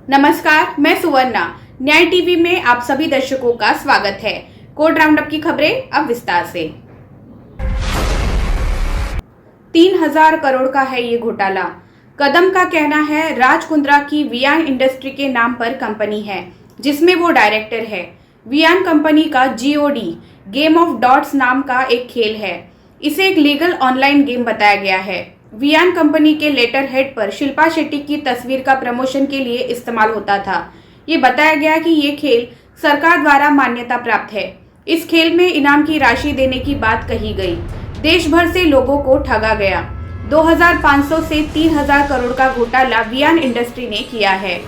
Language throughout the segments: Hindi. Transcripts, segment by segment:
नमस्कार, मैं सुवर्णा। न्याय टीवी में आप सभी दर्शकों का स्वागत है। कोर्ट राउंडअप की खबरें अब विस्तार से। 3000 करोड़ का है ये घोटाला। कदम का कहना है राज कुंद्रा की वियान इंडस्ट्री के नाम पर कंपनी है, जिसमें वो डायरेक्टर है। वियान कंपनी का GOD गेम ऑफ डॉट्स नाम का एक खेल है। इसे एक लीगल ऑनलाइन गेम बताया गया है। वियान कंपनी के लेटर हेड पर शिल्पा शेट्टी की तस्वीर का प्रमोशन के लिए इस्तेमाल होता था। ये बताया गया कि ये खेल सरकार द्वारा मान्यता प्राप्त है। इस खेल में इनाम की राशि देने की बात कही गई। देश भर से लोगों को ठगा गया। 2500 से 3000 करोड़ का घोटाला वियान इंडस्ट्री ने किया है।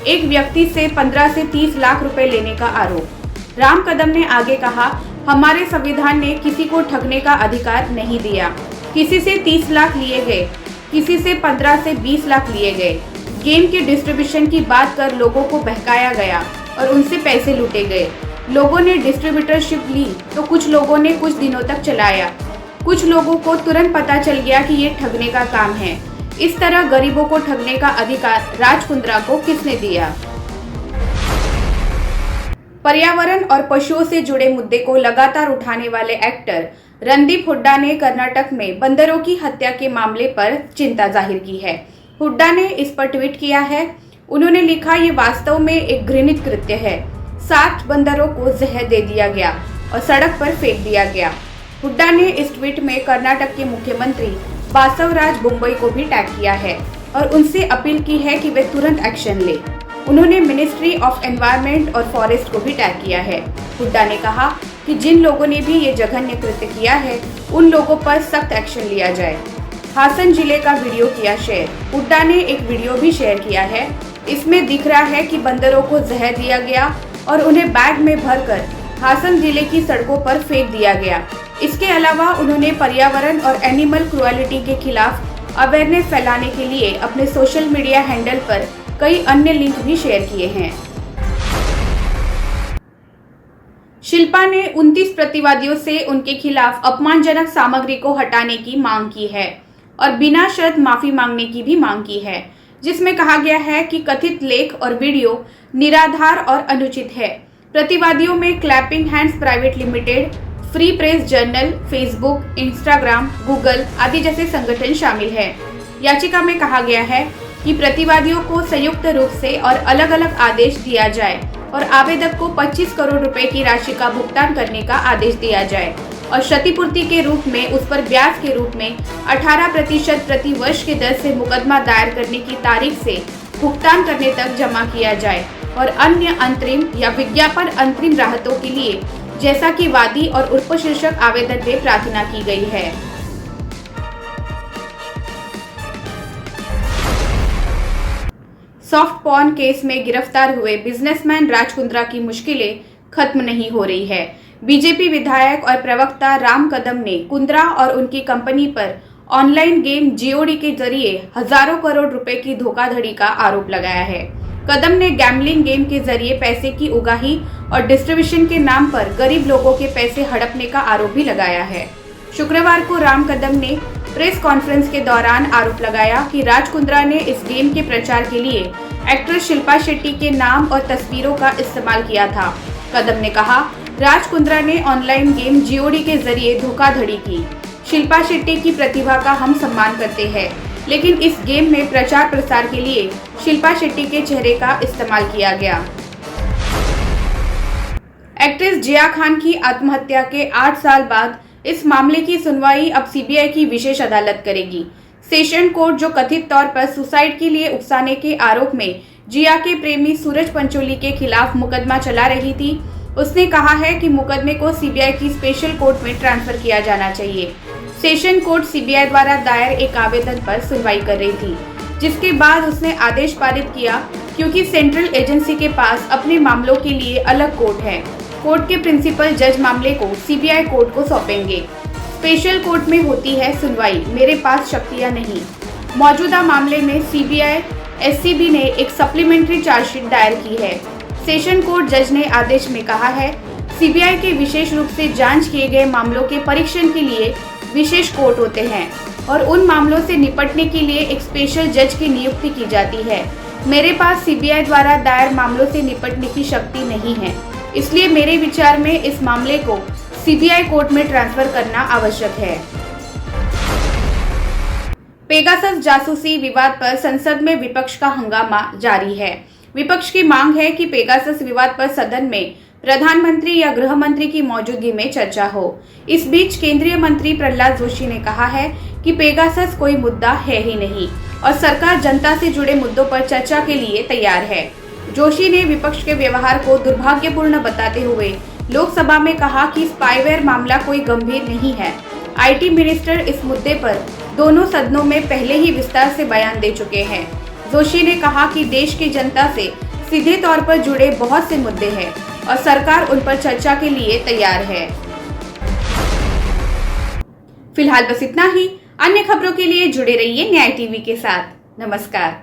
एक व्यक्ति से 15 से 30 लाख रुपए लेने का आरोप। राम कदम ने आगे कहा, हमारे संविधान ने किसी को ठगने का अधिकार नहीं दिया। किसी से 30 लाख लिए गए, किसी से 15 से 20 लाख लिए गए। गेम के डिस्ट्रीब्यूशन की बात कर लोगों को बहकाया गया और उनसे पैसे लूटे गए। लोगों ने डिस्ट्रीब्यूटरशिप ली तो कुछ लोगों ने कुछ दिनों तक चलाया। कुछ लोगों को तुरंत पता चल गया कि ये ठगने का काम है। इस तरह गरीबों को ठगने का अधिकार राज कुंद्रा को किसने दिया? पर्यावरण और पशुओं से जुड़े मुद्दे को लगातार उठाने वाले एक्टर रणदीप हुड्डा ने कर्नाटक में बंदरों की हत्या के मामले पर चिंता जाहिर की है। हुड्डा ने इस पर ट्वीट किया है। उन्होंने लिखा, ये वास्तव में एक घृणित कृत्य है। 7 बंदरों को जहर दे दिया गया और सड़क पर फेंक दिया गया। हुड्डा ने इस ट्वीट में कर्नाटक के मुख्यमंत्री बासवराज बोम्मई को भी टैग किया है और उनसे अपील की है कि वे तुरंत एक्शन ले। उन्होंने मिनिस्ट्री ऑफ एनवायरनमेंट और फॉरेस्ट को भी टैग किया है। हुड्डा ने कहा कि जिन लोगों ने भी ये जघन्य कृत्य किया है, उन लोगों पर सख्त एक्शन लिया जाए। हासन जिले का वीडियो किया शेयर। हुड्डा ने एक वीडियो भी शेयर किया है। इसमें दिख रहा है कि बंदरों को जहर दिया गया और उन्हें बैग में भरकर हासन जिले की सड़कों पर फेंक दिया गया। इसके अलावा उन्होंने पर्यावरण और एनिमल क्रुएलिटी के खिलाफ अवेयरनेस फैलाने के लिए अपने सोशल मीडिया हैंडल पर कई अन्य लिंक भी शेयर किए हैं। शिल्पा ने 29 प्रतिवादियों से उनके खिलाफ अपमानजनक सामग्री को हटाने की मांग की है और बिना शर्त माफी मांगने की भी मांग की है, जिसमें कहा गया है कि कथित लेख और वीडियो निराधार और अनुचित है। प्रतिवादियों में clapping hands private limited, free press journal, Facebook, Instagram, Google आदि जैसे संगठन शामिल है। याचिका में कहा गया है कि प्रतिवादियों को संयुक्त रूप से और अलग अलग आदेश दिया जाए और आवेदक को 25 करोड़ रुपए की राशि का भुगतान करने का आदेश दिया जाए और क्षतिपूर्ति के रूप में उस पर ब्याज के रूप में 18% प्रति वर्ष के दर से मुकदमा दायर करने की तारीख से भुगतान करने तक जमा किया जाए और अन्य अंतरिम या विज्ञापन अंतरिम राहतों के लिए, जैसा कि वादी और उपशीर्षक आवेदन में प्रार्थना की गई है। सॉफ्ट पॉर्न केस में गिरफ्तार हुए बिजनेसमैन राज कुंद्रा की मुश्किलें खत्म नहीं हो रही है। बीजेपी विधायक और प्रवक्ता राम कदम ने कुंद्रा और उनकी कंपनी पर ऑनलाइन गेम GOD के जरिए हजारों करोड़ रुपए की धोखाधड़ी का आरोप लगाया है। कदम ने गैम्बलिंग गेम के जरिए पैसे की उगाही और डिस्ट्रीब्यूशन के नाम पर गरीब लोगों के पैसे हड़पने का आरोप भी लगाया है। शुक्रवार को राम कदम ने प्रेस कॉन्फ्रेंस के दौरान आरोप लगाया कि राज कुंद्रा ने इस गेम के प्रचार के लिए एक्ट्रेस शिल्पा शेट्टी के नाम और तस्वीरों का इस्तेमाल किया था। कदम ने कहा, राज कुंद्रा ने ऑनलाइन गेम GOD के जरिए धोखाधड़ी की। शिल्पा शेट्टी की प्रतिभा का हम सम्मान करते हैं, लेकिन इस गेम में प्रचार प्रसार के लिए शिल्पा शेट्टी के चेहरे का इस्तेमाल किया गया। एक्ट्रेस जिया खान की आत्महत्या के 8 साल बाद इस मामले की सुनवाई अब CBI की विशेष अदालत करेगी। सेशन कोर्ट, जो कथित तौर पर सुसाइड के लिए उकसाने के आरोप में जिया के प्रेमी सूरज पंचोली के खिलाफ मुकदमा चला रही थी, उसने कहा है कि मुकदमे को CBI की स्पेशल कोर्ट में ट्रांसफर किया जाना चाहिए। सेशन कोर्ट CBI द्वारा दायर एक आवेदन पर सुनवाई कर रही थी, जिसके बाद उसने आदेश पारित किया क्योंकि सेंट्रल एजेंसी के पास अपने मामलों के लिए अलग कोर्ट है। कोर्ट के प्रिंसिपल जज मामले को CBI कोर्ट को सौंपेंगे। स्पेशल कोर्ट में होती है सुनवाई, मेरे पास शक्तियां नहीं। मौजूदा मामले में CBI SCB ने एक सप्लीमेंट्री चार्जशीट दायर की है। सेशन कोर्ट जज ने आदेश में कहा है, CBI के विशेष रूप से जांच किए गए मामलों के परीक्षण के लिए विशेष कोर्ट होते हैं और उन मामलों से निपटने के लिए एक स्पेशल जज की नियुक्ति की जाती है। मेरे पास सीबीआई द्वारा दायर मामलों से निपटने की शक्ति नहीं है, इसलिए मेरे विचार में इस मामले को सीबीआई कोर्ट में ट्रांसफर करना आवश्यक है। पेगासस जासूसी विवाद पर संसद में विपक्ष का हंगामा जारी है। विपक्ष की मांग है कि पेगासस विवाद पर सदन में प्रधानमंत्री या गृह मंत्री की मौजूदगी में चर्चा हो। इस बीच केंद्रीय मंत्री प्रहलाद जोशी ने कहा है कि पेगासस कोई मुद्दा है ही नहीं और सरकार जनता से जुड़े मुद्दों पर चर्चा के लिए तैयार है। जोशी ने विपक्ष के व्यवहार को दुर्भाग्यपूर्ण बताते हुए लोकसभा में कहा कि स्पाईवेयर मामला कोई गंभीर नहीं है। आईटी मिनिस्टर इस मुद्दे पर दोनों सदनों में पहले ही विस्तार से बयान दे चुके हैं। जोशी ने कहा कि देश की जनता से सीधे तौर पर जुड़े बहुत से मुद्दे हैं और सरकार उन पर चर्चा के लिए तैयार है। फिलहाल बस इतना ही। अन्य खबरों के लिए जुड़े रहिए न्याय टीवी के साथ। नमस्कार।